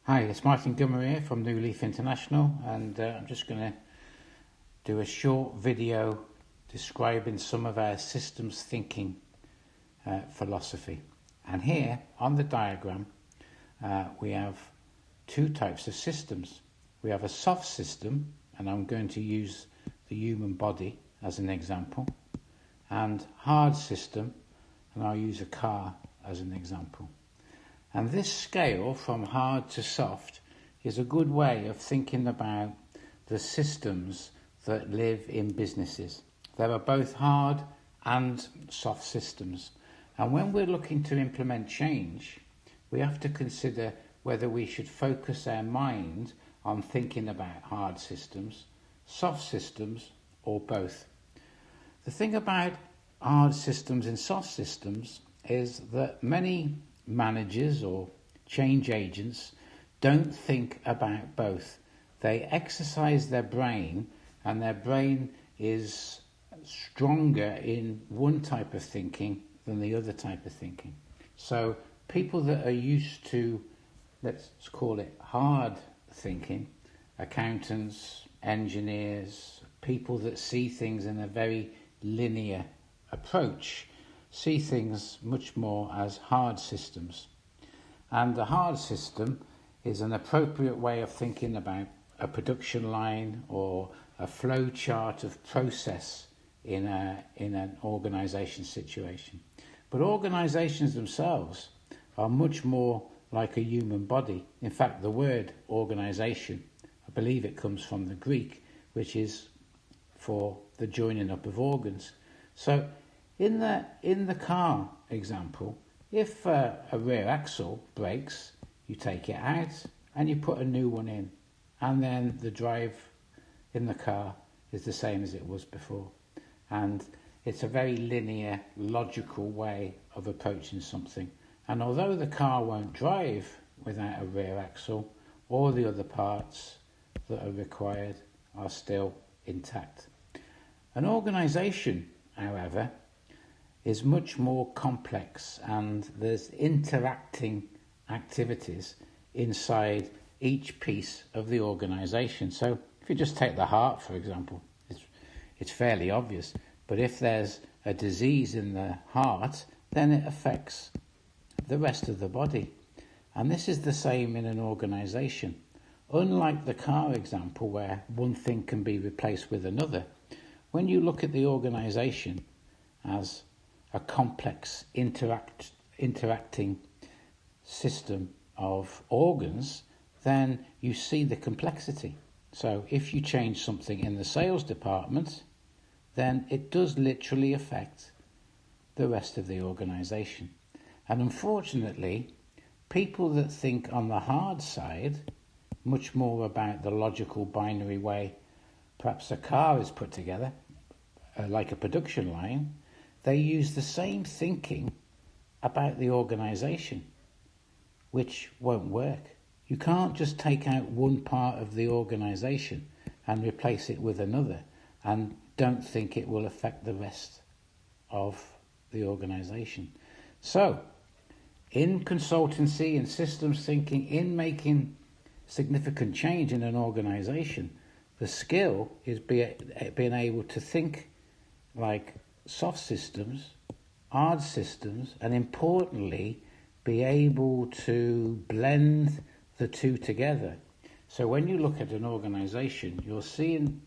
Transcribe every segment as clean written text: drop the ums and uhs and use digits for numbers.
Hi, it's Martin Gummer here from New Leaf International, and I'm just going to do a short video describing some of our systems thinking philosophy. And here on the diagram we have two types of systems. We have a soft system, and I'm going to use the human body as an example, and hard system, and I'll use a car as an example. And this scale from hard to soft is a good way of thinking about the systems that live in businesses. There are both hard and soft systems. And when we're looking to implement change, we have to consider whether we should focus our mind on thinking about hard systems, soft systems, or both. The thing about hard systems and soft systems is that many managers or change agents don't think about both. They exercise their brain, and their brain is stronger in one type of thinking than the other type of thinking. So people that are used to, let's call it hard thinking, accountants, engineers, people that see things in a very linear approach, see things much more as hard systems. And the hard system is an appropriate way of thinking about a production line or a flow chart of process in an organisation situation. But organisations themselves are much more like a human body. In fact, the word organisation, I believe it comes from the Greek, which is for the joining up of organs. So in the car example, if a rear axle breaks, you take it out and you put a new one in, and then the drive in the car is the same as it was before. And it's a very linear, logical way of approaching something. And although the car won't drive without a rear axle, all the other parts that are required are still intact. An organisation, however, is much more complex, and there's interacting activities inside each piece of the organisation. So if you just take the heart, for example, it's fairly obvious, but if there's a disease in the heart, then it affects the rest of the body. And this is the same in an organisation. Unlike the car example, where one thing can be replaced with another, when you look at the organisation as a complex interacting system of organs, then you see the complexity. So if you change something in the sales department, then it does literally affect the rest of the organisation. And unfortunately, people that think on the hard side, much more about the logical binary way perhaps a car is put together, like a production line, they use the same thinking about the organisation, which won't work. You can't just take out one part of the organisation and replace it with another and don't think it will affect the rest of the organisation. So, in consultancy and systems thinking, in making significant change in an organisation, the skill is being able to think like soft systems, hard systems, and importantly, be able to blend the two together. So when you look at an organisation, you're seeing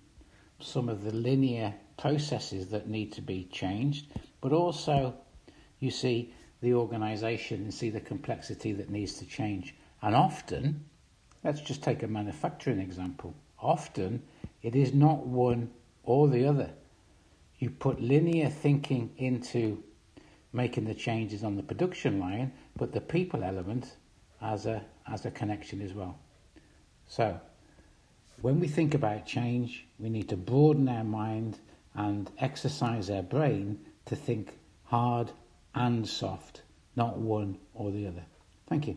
some of the linear processes that need to be changed, but also you see the organisation and see the complexity that needs to change. And often, let's just take a manufacturing example, often it is not one or the other. You put linear thinking into making the changes on the production line, but the people element as a connection as well. So when we think about change, we need to broaden our mind and exercise our brain to think hard and soft, not one or the other. Thank you.